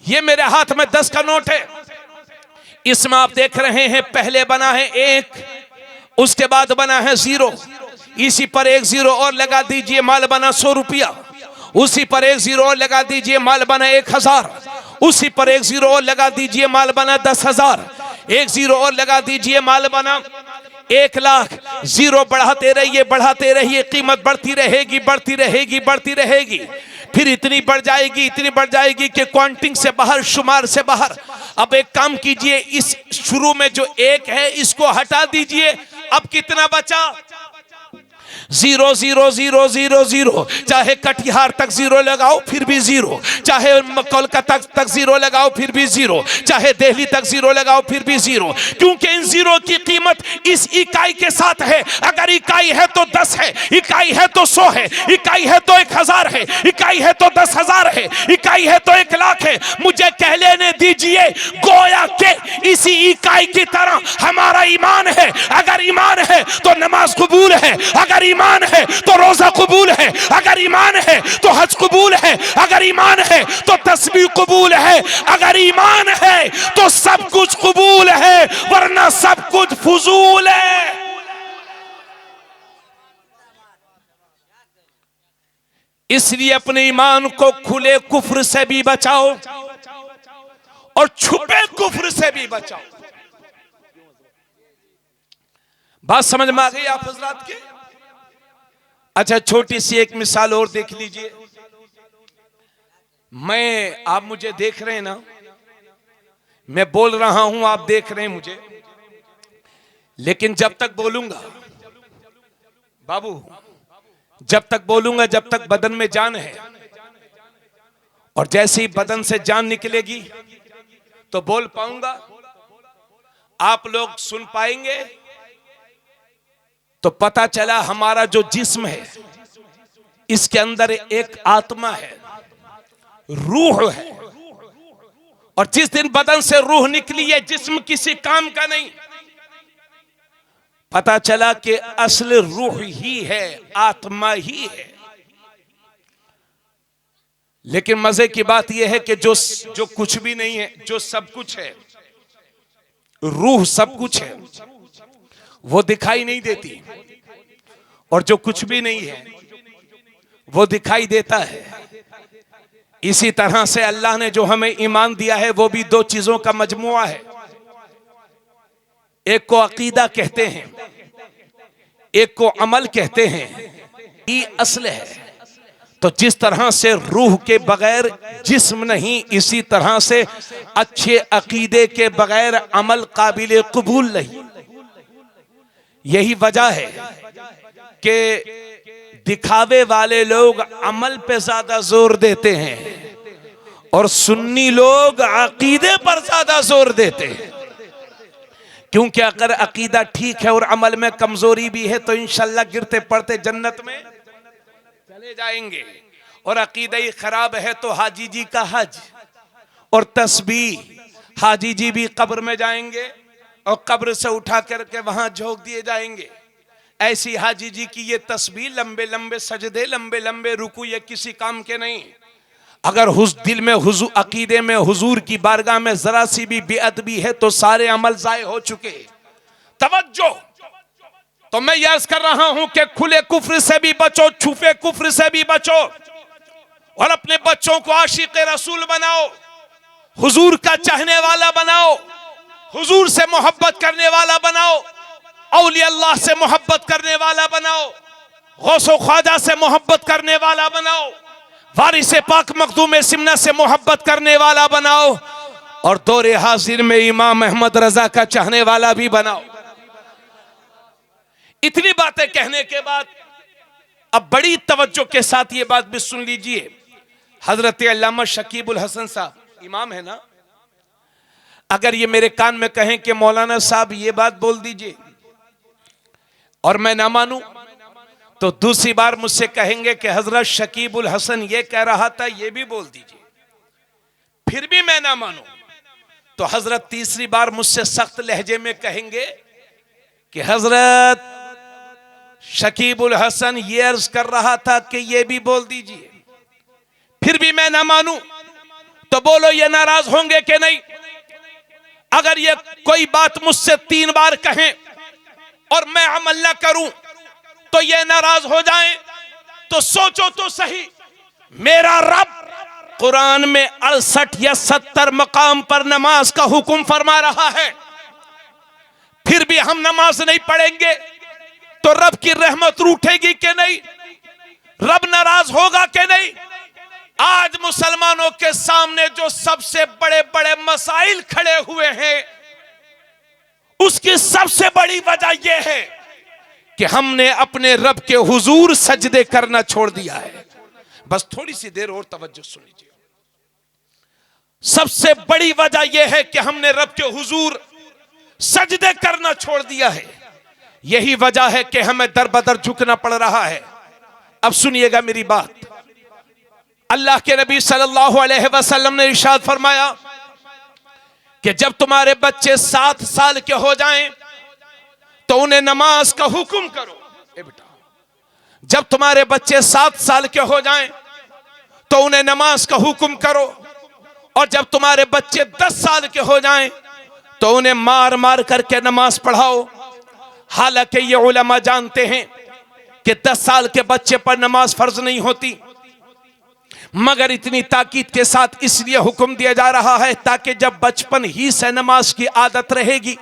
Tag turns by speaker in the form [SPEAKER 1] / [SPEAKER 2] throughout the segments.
[SPEAKER 1] ये मेरे हाथ में 10 का नोट है, इसमें आप देख रहे हैं पहले बना है 1, उसके बाद बना है 0, इसी पर 1 0 और लगा दीजिए, माल बना 100 रुपया। उसी पर 1 0 और लगा दीजिए, माल बना 1000। उसी पर 1 0 और लगा दीजिए, माल बना 10,000। 1 0 और लगा दीजिए, माल बना 1 लाख। 0 बढ़ाते रहिए, कीमत बढ़ती रहेगी, बढ़ती रहेगी, बढ़ती रहेगी, फिर इतनी बढ़ जाएगी कि क्वांटिंग से बाहर, शुमार से बाहर। अब एक काम कीजिए, इस शुरू में जो 1 है इसको हटा दीजिए, अब कितना बचा? 0 0 0 0 0। चाहे कटिहार तक 0 लगाओ फिर भी 0, चाहे कोलकाता तक 0 लगाओ फिर भी 0, चाहे दिल्ली तक 0 लगाओ फिर भी 0, क्योंकि इन 0 की कीमत इस इकाई के साथ है। अगर इकाई है तो 10 है, इकाई है तो 100 है, इकाई है तो 1000 है, इकाई है तो 10,000 है, इकाई है तो 1 लाख है। मुझे कह लेने दीजिए, गोया के इसी इकाई की तरह हमारा ईमान है। अगर ईमान है तो नमाज कबूल है, अगर ईमान है तो रोजा कबूल है, अगर ईमान है तो हज कबूल है, अगर ईमान है तो तस्बीह कबूल है, अगर ईमान है तो सब कुछ कबूल है, वरना सब कुछ फजूल है। इसलिए अपने ईमान को खुले कुफ्र से भी बचाओ और छुपे कुफ्र से भी बचाओ। बात समझ में आ गई आप हजरात के? अच्छा, छोटी सी एक मिसाल और देख लीजिए। आप मुझे देख रहे हैं ना, मैं बोल रहा हूं, आप देख रहे हैं मुझे, लेकिन जब तक बोलूंगा बाबू, जब तक बोलूंगा, जब तक बदन में जान है, और जैसे ही बदन से जान निकलेगी तो बोल पाऊंगा, आप लोग सुन पाएंगे। तो पता चला हमारा जो जिस्म है इसके अंदर एक आत्मा है, रूह है, और जिस दिन बदन से रूह निकली है, जिस्म किसी काम का नहीं। पता चला कि असल रूह ही है, आत्मा ही है। लेकिन मजे की बात यह है कि जो कुछ भी नहीं है, जो सब कुछ है, रूह सब कुछ है, वो दिखाई नहीं देती, और जो कुछ भी नहीं है वो दिखाई देता है। इसी तरह से अल्लाह ने जो हमें ईमान दिया है वो भी 2 चीजों का मजमुआ है। एक को अकीदा कहते हैं, एक को अमल कहते हैं। ये असल है। तो जिस तरह से रूह के बगैर जिस्म नहीं, इसी तरह से अच्छे अकीदे के बगैर अमल काबिल कबूल नहीं। यही वजह है कि दिखावे वाले लोग अमल पे ज्यादा जोर देते हैं और सुन्नी लोग अकीदे पर ज्यादा जोर देते हैं। क्योंकि अगर अकीदा ठीक है और अमल में कमजोरी भी है तो इंशाल्लाह गिरते पड़ते जन्नत में चले जाएंगे, और अकीदा ही खराब है तो हाजी जी का हज और तस्बीह, हाजी जी भी कब्र में जाएंगे और कब्र से उठा करके वहां झोंक दिए जाएंगे। ऐसी हाजी जी की ये तस्बीह, लंबे लंबे सजदे, लंबे लंबे रुकू, ये किसी काम के नहीं। अगर दिल में हुजूर, अकीदे में हुजूर की बारगाह में जरा सी भी बेअदबी है तो सारे अमल जाए हो चुके। तवज्जो। तो मैं ये अर्ज कर रहा हूं कि खुले कुफ्र से भी बचो, छुपे कुफ्र से भी बचो, और अपने बच्चों को आशिक रसूल बनाओ, हुजूर का चाहने वाला बनाओ, हुजूर से मोहब्बत करने वाला बनाओ, औलिया अल्लाह से मोहब्बत करने वाला बनाओ, गौसो ख्वाजा से मोहब्बत करने वाला बनाओ, वारिस पाक मखदूम सिमना से मोहब्बत करने वाला बनाओ, और दौरे हाजिर में इमाम अहमद रजा का चाहने वाला भी बनाओ। इतनी बातें कहने के बाद अब बड़ी तवज्जो के साथ ये बात भी सुन लीजिए। हजरत अल्लामा शकीबुल हसन साहब इमाम है ना, अगर ये मेरे कान में कहें कि मौलाना साहब ये बात बोल दीजिए और मैं ना मानूं, तो दूसरी बार मुझसे कहेंगे कि हजरत शकीबुल हसन ये कह रहा था, ये भी बोल दीजिए, फिर भी मैं ना मानूं, तो हजरत तीसरी बार मुझसे सख्त लहजे में कहेंगे कि हजरत शकीबुल हसन ये अर्ज कर रहा था कि ये भी बोल दीजिए, फिर भी मैं ना मानूं, तो बोलो ये नाराज होंगे कि नहीं? अगर ये कोई बात मुझसे 3 बार कहें और मैं अमल ना करूं तो ये नाराज हो जाएं, तो सोचो तो सही, मेरा रब कुरान में 68 या 70 मकाम पर नमाज का हुक्म फरमा रहा है, फिर भी हम नमाज नहीं पढ़ेंगे तो रब की रहमत रूठेगी कि नहीं? रब नाराज होगा कि नहीं? आज मुसलमानों के सामने जो सबसे बड़े बड़े मसाइल खड़े हुए हैं, उसकी सबसे बड़ी वजह यह है कि हमने अपने रब के हुजूर सजदे करना छोड़ दिया है। बस थोड़ी सी देर और तवज्जो सुन लीजिए। सबसे बड़ी वजह यह है कि हमने रब के हुजूर सजदे करना छोड़ दिया है। यही वजह है कि हमें दर बदर झुकना पड़ रहा है। अब सुनिएगा मेरी बात। अल्लाह के नबी सल्लल्लाहु अलैहि वसल्लम ने इरशाद फरमाया कि जब तुम्हारे बच्चे 7 साल के हो जाएं तो उन्हें नमाज का हुक्म करो। ए बेटा, जब तुम्हारे बच्चे 7 साल के हो जाएं तो उन्हें नमाज का हुक्म करो, और जब तुम्हारे बच्चे 10 साल के हो जाएं तो उन्हें मार मार करके नमाज पढ़ाओ। हालांकि ये उलमा जानते हैं कि 10 साल के बच्चे पर नमाज फर्ज नहीं होती, मगर इतनी ताकीद के साथ इसलिए हुक्म दिया जा रहा है ताकि जब बचपन ही से नमाज की आदत रहेगी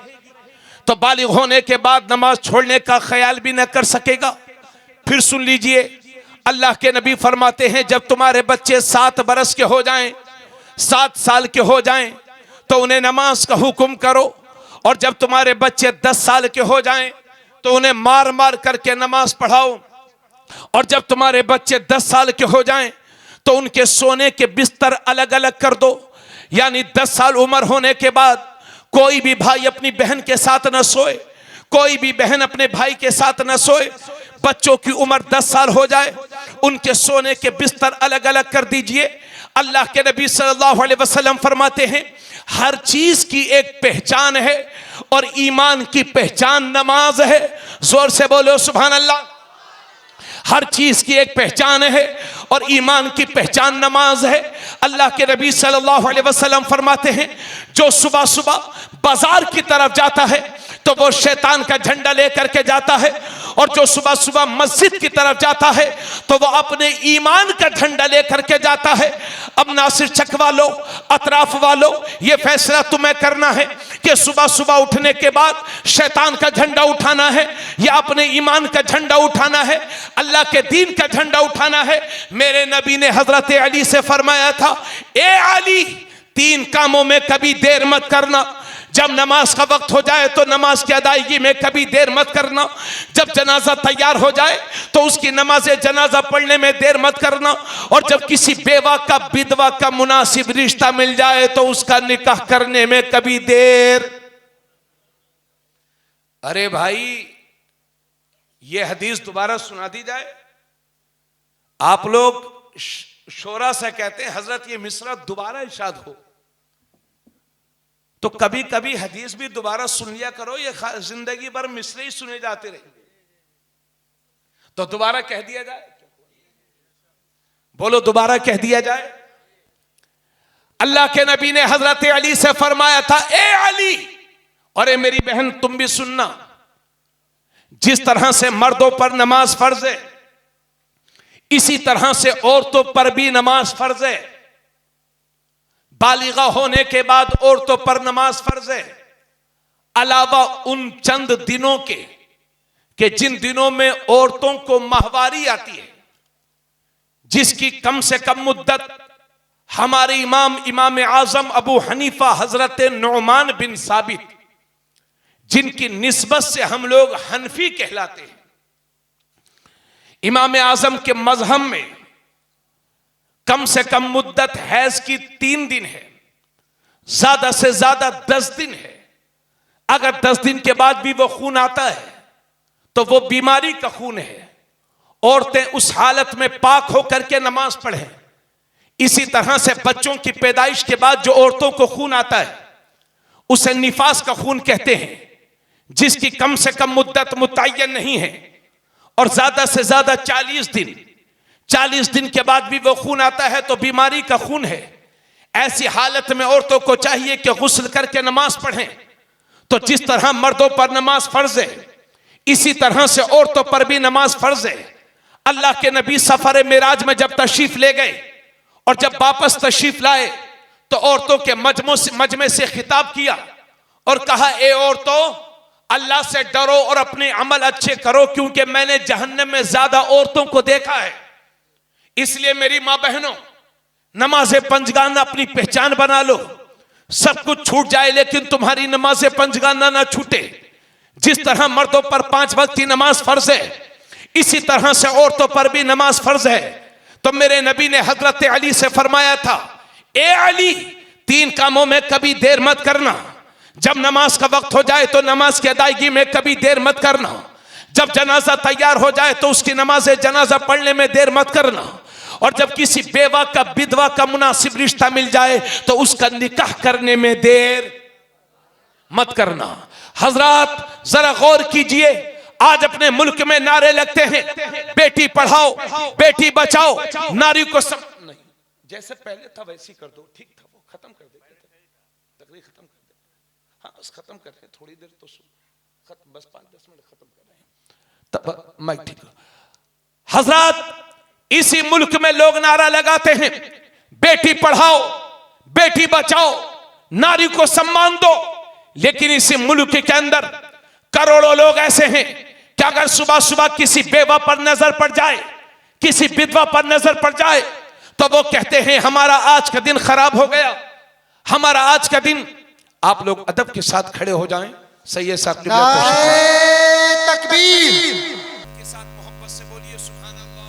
[SPEAKER 1] तो बालिग होने के बाद नमाज छोड़ने का ख्याल भी न कर सकेगा। फिर सुन लीजिए, अल्लाह के नबी फरमाते हैं जब तुम्हारे बच्चे 7 बरस के हो जाएं, 7 साल के हो जाएं तो उन्हें नमाज का हुक्म करो, और जब तुम्हारे बच्चे 10 साल के हो जाएं तो उन्हें मार मार करके नमाज पढ़ाओ, और जब तुम्हारे बच्चे 10 साल के हो जाएं तो उनके सोने के बिस्तर अलग अलग कर दो। यानी 10 साल उम्र होने के बाद कोई भी भाई अपनी बहन के साथ न सोए, कोई भी बहन अपने भाई के साथ न सोए। बच्चों की उम्र 10 साल हो जाए, उनके सोने के बिस्तर अलग अलग कर दीजिए। अल्लाह के नबी सल्लल्लाहु अलैहि वसल्लम फरमाते हैं हर चीज की एक पहचान है और ईमान की पहचान नमाज है। जोर से बोलो सुभान अल्लाह। हर चीज की एक पहचान है और ईमान की पहचान नमाज है। अल्लाह के नबी सल्लल्लाहु अलैहि वसल्लम फरमाते हैं जो सुबह सुबह बाजार की तरफ जाता है तो वो शैतान का झंडा लेकर के जाता है, और जो सुबह सुबह मस्जिद की तरफ जाता है तो वो अपने ईमान का झंडा लेकर के जाता है। अब नासिर चक वालों, अतराफ वालों, ये फैसला तुम्हें करना है कि सुबह सुबह उठने के बाद शैतान का झंडा उठाना है या अपने ईमान का झंडा उठाना है, अल्लाह के दीन का झंडा उठाना है। मेरे नबी ने हजरत अली से फरमाया था, ए अली 3 कामों में कभी देर मत करना। जब नमाज का वक्त हो जाए तो नमाज की अदायगी में कभी देर मत करना। जब जनाजा तैयार हो जाए तो उसकी नमाज जनाजा पढ़ने में देर मत करना। और जब किसी बेवा का, विधवा का मुनासिब रिश्ता मिल जाए तो उसका निकाह करने में कभी देर। अरे भाई, ये हदीस दोबारा सुना दी जाए। आप लोग शोरा से कहते हैं हजरत ये मिसरा दोबारा इरशाद हो, तो कभी कभी हदीस भी दोबारा सुन लिया करो। ये जिंदगी भर मिसरे ही सुने जाते रहे, तो दोबारा कह दिया जाए। बोलो दोबारा कह दिया जाए। अल्लाह के नबी ने हजरत अली से फरमाया था, ए अली, और ए मेरी बहन तुम भी सुनना, जिस तरह से मर्दों पर नमाज फर्ज है इसी तरह से औरतों पर भी नमाज फर्ज है। बालिगा होने के बाद औरतों पर नमाज फर्ज है, अलावा उन चंद दिनों के जिन दिनों में औरतों को माहवारी आती है, जिसकी कम से कम मुद्दत हमारे इमाम आजम अबू हनीफा हजरत नुमान बिन साबित, जिनकी निस्बत से हम लोग हनफी कहलाते हैं, इमाम आजम के मजहब में कम से कम मुद्दत हैज की 3 दिन है, ज्यादा से ज्यादा 10 दिन है। अगर 10 दिन के बाद भी वो खून आता है तो वो बीमारी का खून है। औरतें उस हालत में पाक होकर के नमाज पढ़ें। इसी तरह से बच्चों की पैदाइश के बाद जो औरतों को खून आता है उसे निफास का खून कहते हैं, जिसकी कम से कम मुद्दत मुतय्यन नहीं है और ज्यादा से ज्यादा 40 दिन। 40 दिन के बाद भी वो खून आता है तो बीमारी का खून है। ऐसी हालत में औरतों को चाहिए कि गुस्ल करके नमाज पढ़ें। तो जिस तरह मर्दों पर नमाज फर्ज है, इसी तरह से औरतों पर भी नमाज फर्ज है। अल्लाह के नबी सफर मेराज में जब तशरीफ ले गए और जब वापस तशरीफ लाए तो औरतों के मजमे से खिताब किया और कहा, ए औरतों, अल्लाह से डरो और अपने अमल अच्छे करो, क्योंकि मैंने जहन्नम में ज्यादा औरतों को देखा है। इसलिए मेरी मां बहनों, नमाज़े पंजगाना अपनी पहचान बना लो। सब कुछ छूट जाए लेकिन तुम्हारी नमाज़े पंजगाना ना छूटे। जिस तरह मर्दों पर 5 वक्त की नमाज फर्ज है, इसी तरह से औरतों पर भी नमाज फर्ज है। तो मेरे नबी ने हजरत अली से फरमाया था, ए अली, 3 कामों में कभी देर मत करना। जब नमाज का वक्त हो जाए तो नमाज की अदायगी में कभी देर मत करना। जब जनाजा तैयार हो जाए तो उसकी नमाज जनाजा पढ़ने में देर मत करना। और जब किसी बेवा का विधवा का मुनासिब रिश्ता मिल जाए तो उसका निकाह करने में देर मत करना। हजरात जरा गौर कीजिए, आज अपने मुल्क में नारे लगते हैं, बेटी पढ़ाओ, बेटी बचाओ, नारी को नहीं, जैसे पहले था वैसे कर दो, ठीक था, वो खत्म कर देते, तकरीर खत्म कर दे। हाँ बस खत्म कर रहे हैं, थोड़ी देर तो खत्म, बस 5-10 मिनट खत्म कर रहे हैं तब माइक ठीक। हजरात, इसी मुल्क में लोग नारा लगाते हैं, बेटी पढ़ाओ, बेटी बचाओ, नारी को सम्मान दो। लेकिन इसी मुल्क के अंदर करोड़ों लोग ऐसे हैं कि अगर सुबह सुबह किसी बेवा पर नजर पड़ जाए, किसी विधवा पर नजर पड़ जाए, तो वो कहते हैं हमारा आज का दिन खराब हो गया, हमारा आज का दिन। आप लोग अदब के साथ खड़े हो जाएं। सैयद साहब तकबीर के साथ मोहब्बत से बोलिए सुभान अल्लाह।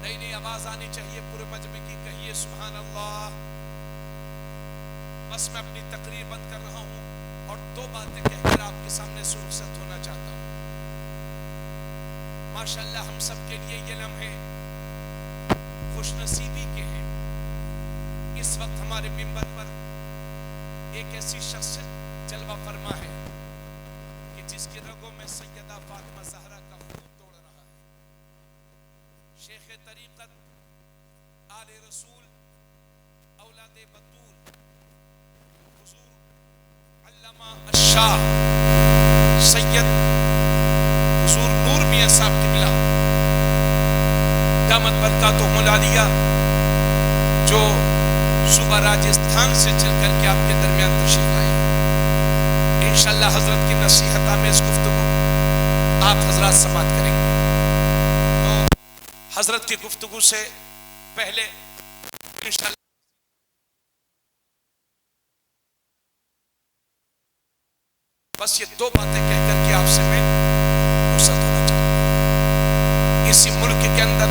[SPEAKER 1] नई नई आवाज आनी चाहिए पूरे मजमे की, कहिए सुभान अल्लाह। बस मैं अपनी तकरीर बंद कर रहा हूं और 2 बातें कहकर आपके सामने से रुखसत होना चाहता हूं। माशाअल्लाह हम सब के लिए ये लम्हे खुशनसीबी के हैं। इस वक्त हमारे मिंबर पर एक ऐसी शख्सियत जलवा फरमा है कि जिसकी रगों में सैयदा फातिमा ज़हरा का खून दौड़ रहा है। शेख तरीक़त, आले रसूल, औलादे बतूल, हुजूर अल्लामा अश-शाह सैयद हुजूर नूर मियां साहब किबला दामत बरकातुहुल आलिया, जो सुबह राजस्थान से चल करके आपके दरमियान तशरीफ लाए। इंशाअल्लाह हजरत की नसीहत में इस गुफ्तगू आप हजरत समात करेंगे। तो हजरत की गुफ्तगू से पहले इंशाअल्लाह बस ये 2 बातें कह करके आपसे मैं रुखसत होना चाहता हूं। इसी मुल्क के अंदर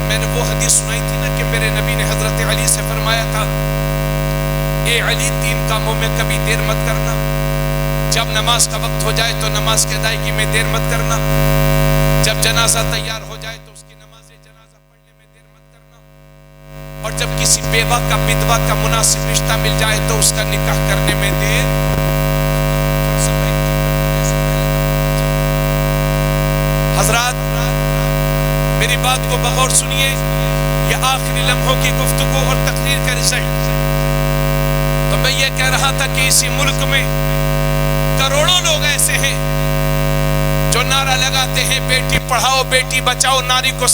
[SPEAKER 1] मैंने वो हदीस सुनाई थी ना कि मेरे नबी ने हजरत अली से फरमाया था, ए अली, 3 कामों में कभी देर मत करना। जब नमाज का वक्त हो जाए तो नमाज की अदायगी में देर मत करना। जब जनाजा तैयार हो जाए तो उसकी नमाज जनाजा पढ़ने में देर मत करना। और जब किसी बेवा का विधवा का मुनासिब रिश्ता मिल जाए तो उसका निकाह करने में देर। हजरात, मेरी बात को बगौर सुनिए। यह आखिरी लम्हों की गुफ्तगू और तकरीर का रिजल्ट। तो मैं ये कह रहा था कि इसी मुल्क में करोड़ों लोग ऐसे हैं जो नारा लगाते हैं, बेटी पढ़ाओ, बेटी बचाओ, नारी को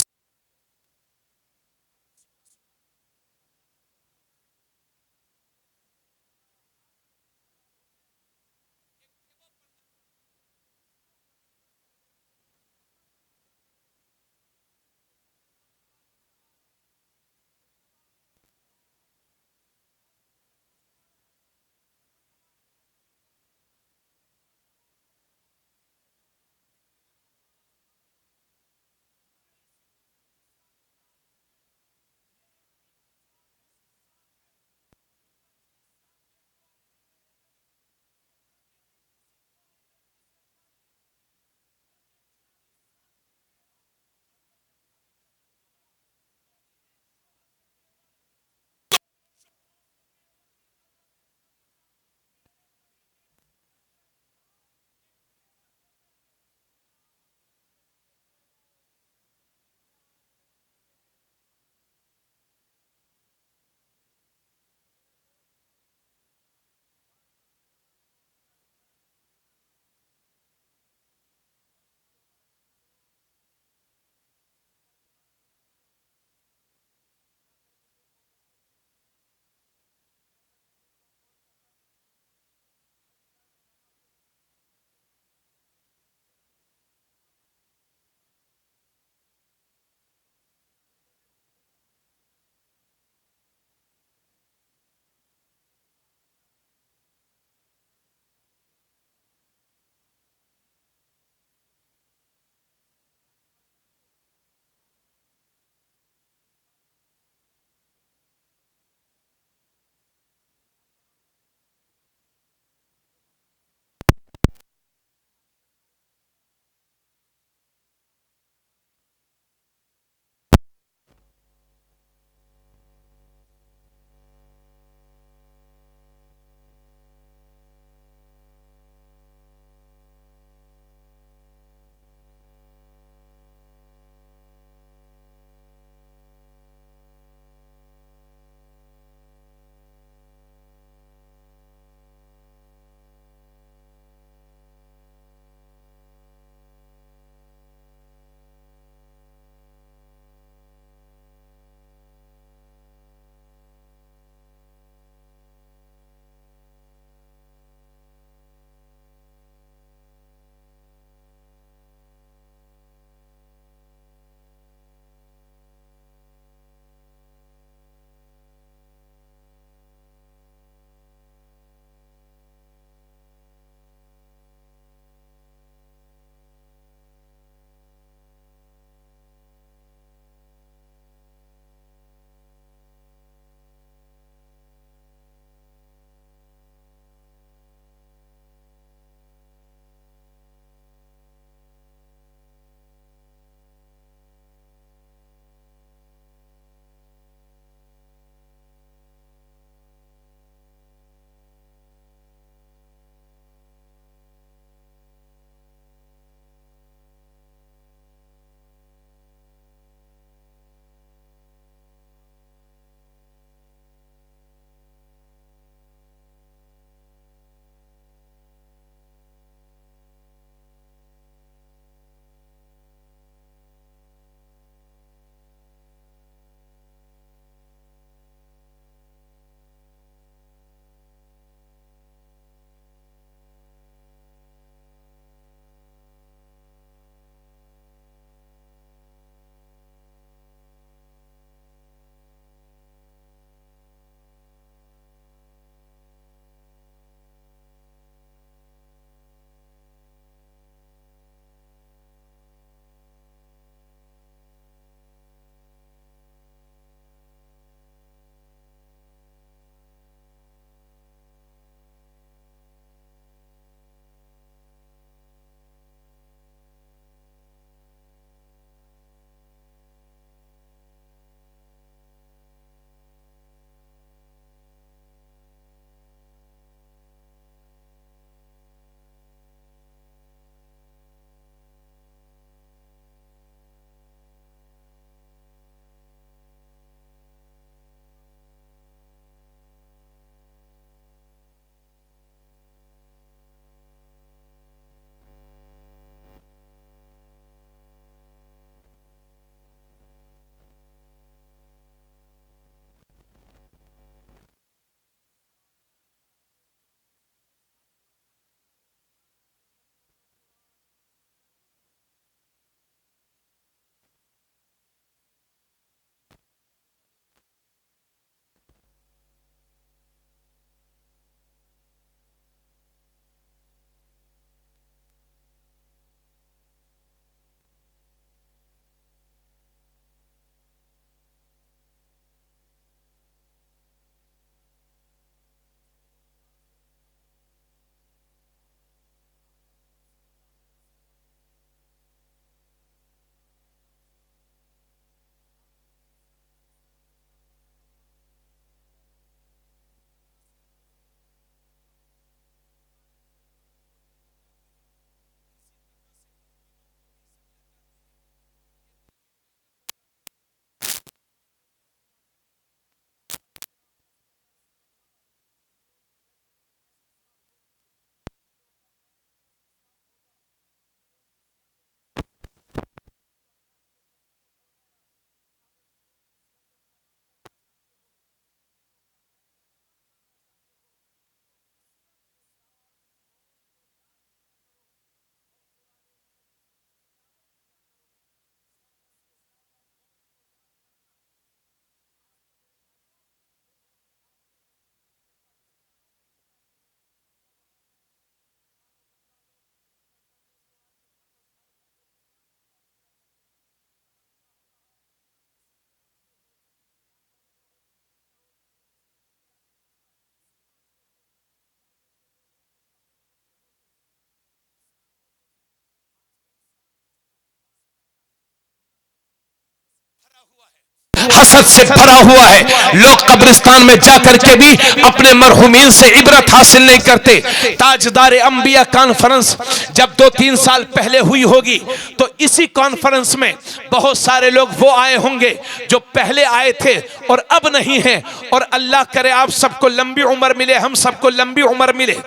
[SPEAKER 1] हसद से भरा हुआ है। लोग कब्रिस्तान में जाकर के भी अपने मरहुमीन से इबरत हासिल नहीं करते। ताजदार अंबिया कॉन्फ्रेंस जब 2-3 साल पहले हुई होगी तो इसी कॉन्फ्रेंस में बहुत सारे लोग वो आए होंगे जो पहले आए थे और अब नहीं है। और अल्लाह करे आप सबको लंबी उम्र मिले, हम सबको लंबी उम्र मिले।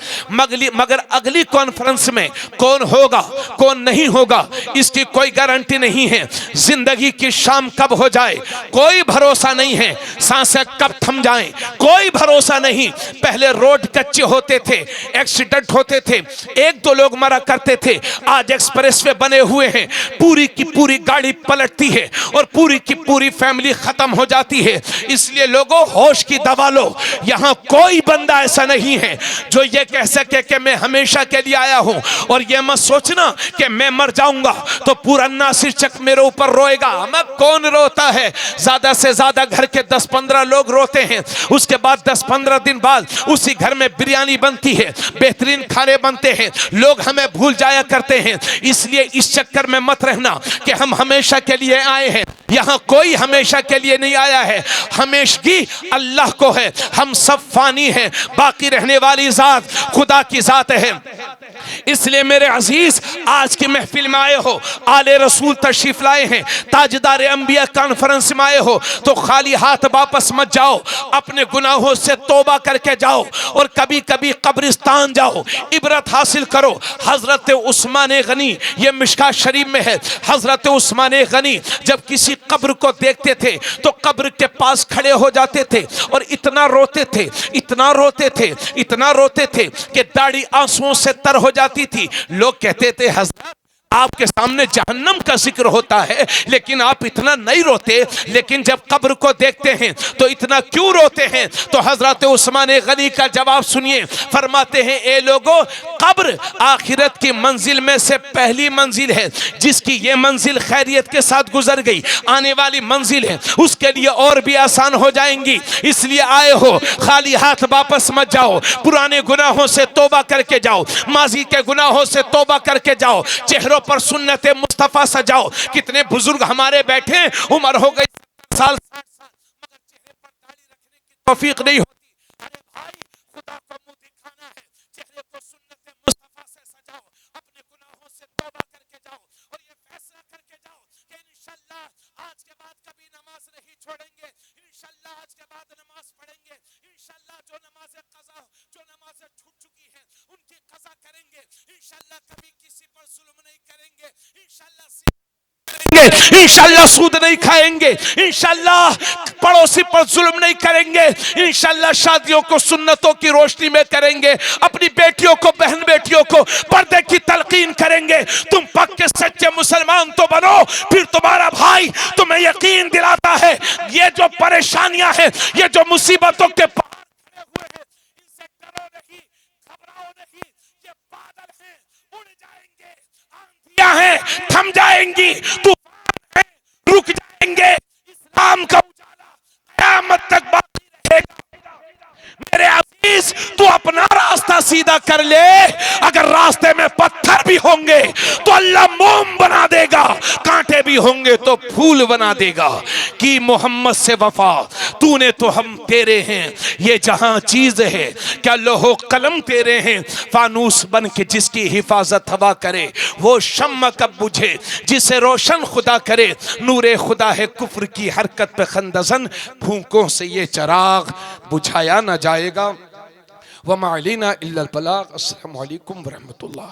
[SPEAKER 1] मगर अगली कॉन्फ्रेंस में कौन होगा कौन नहीं होगा इसकी कोई गारंटी नहीं है। जिंदगी की शाम कब हो जाए कोई भरोसा नहीं है। सांसें कब थम जाएं कोई भरोसा नहीं। पहले रोड कच्चे होते थे, एक्सीडेंट होते थे, 1-2 लोग मरा करते थे। आज एक्सप्रेसवे बने हुए हैं, पूरी की पूरी गाड़ी पलटती है और पूरी की पूरी फैमिली खत्म हो जाती है। इसलिए लोगों होश की दवा लो। यहां कोई बंदा ऐसा नहीं है जो ये कह सके कि मैं हमेशा के लिए आया हूं। और ये मत सोचना कि मैं मर जाऊंगा तो पूरा नासिर चक मेरे ऊपर रोएगा। मैं कौन रोता है? ज्यादा से ज्यादा घर के 10-15 लोग रोते हैं। उसके बाद 10-15 दिन बाद उसी घर में बिरयानी बनती है, बेहतरीन खाने बनते हैं, लोग हमें भूल जाया करते हैं। इसलिए इस चक्कर में मत रहना कि हम हमेशा के लिए आए हैं। यहां कोई हमेशा के लिए नहीं आया है। हमेशगी अल्लाह को है। हम सब फानी हैं, बाकी रहने वाली जात खुदा की जात है। इसलिए मेरे अजीज आज की महफिल में आए हो, आले रसूल तशरीफ लाए हैं, ताजदार अंबिया कॉन्फ्रेंस में आए हो तो खाली हाथ वापस मत जाओ। अपने गुनाहों से तौबा करके जाओ और कभी कभी कब्रिस्तान जाओ, इबरत हासिल करो। हजरत उस्मान गनी, ये मिशकात शरीफ में है, हजरत उस्मान गनी जब किसी कब्र को देखते थे तो कब्र के पास खड़े हो जाते थे और इतना रोते थे, इतना रोते थे, इतना रोते थे कि दाढ़ी आंसुओं से तर हो जाती थी। लोग कहते थे हज़रत आपके सामने जहन्नम का जिक्र होता है लेकिन आप इतना नहीं रोते, लेकिन जब कब्र को देखते हैं तो इतना क्यों रोते हैं? तो हजरत उस्मान गनी का जवाब सुनिए। फरमाते हैं ए लोगों, कब्र आखिरत की मंजिल में से पहली मंजिल है। जिसकी ये मंजिल खैरियत के साथ गुजर गई, आने वाली मंजिल है उसके लिए और भी आसान हो जाएंगी। इसलिए आए हो, खाली हाथ वापस मत जाओ। पुराने गुनाहों से तौबा करके जाओ, माजी के गुनाहों से तौबा करके जाओ, चेहरों पर सुन्नते मुस्तफा सजाओ। कितने बुजुर्ग हमारे बैठे, उम्र हो गई साल, मगर चेहरे पर दाढ़ी रखने की तौफीक नहीं होती। अरे भाई, खुदा को मुंह दिखाना है, चेहरे को सुन्नते मुस्तफा से सजाओ, अपने गुनाहों से तौबा करके जाओ और ये फैसला करके जाओ कि इंशाअल्लाह आज के बाद कभी नमाज नहीं छोड़ेंगे, इंशाअल्लाह आज के बाद नमाज पढ़ेंगे, इंशाअल्लाह जो नमाज़ें कज़ा, जो नमाज़ें छूट चुकी हैं उनकी कज़ा करेंगे, इंशाअल्लाह कभी किसी पर जुल्म नहीं करेंगे, इंशाअल्लाह सूद नहीं खाएंगे, इंशाअल्लाह पड़ोसी पर जुल्म नहीं करेंगे, इंशाअल्लाह शादियों को सुन्नतों की रोशनी में करेंगे, अपनी बेटियों को, बहन बेटियों को पर्दे की तलकीन करेंगे। तुम पक्के सच्चे मुसलमान तो बनो, फिर तुम्हारा भाई तुम्हें यकीन दिलाता है ये जो परेशानियां हैं, ये जो मुसीबतों के पार खड़े हुए हैं, इनसे डरो नहीं, घबराओ नहीं, ये बादल हैं, उड़ जाएंगे, आंधियां हैं, थम जाएंगी, तूफान हैं, रुक जाएंगे, इस्लाम का उजाला क़यामत तक बाकी रहेगा। मेरे अजीज, तू अपना रास्ता सीधा कर ले। अगर रास्ते में पत्थर भी होंगे तो अल्लाह मोम बना देगा, कांटे भी होंगे तो फूल बना देगा। कि मोहम्मद से वफा, तूने तो हम तेरे हैं, ये जहां चीज है क्या लोहो कलम तेरे हैं। फानूस बन के जिसकी हिफाजत हवा करे, वो शम्मा कब बुझे जिसे रोशन खुदा करे। नूरे खुदा है कुफ्र की हरकत पे खंदजन, फूंकों से ये चराग बुझाया ना जाएगा। वमा अलैना इल्लल बलाग। अस्सलामु अलैकुम व रहमतुल्लाह।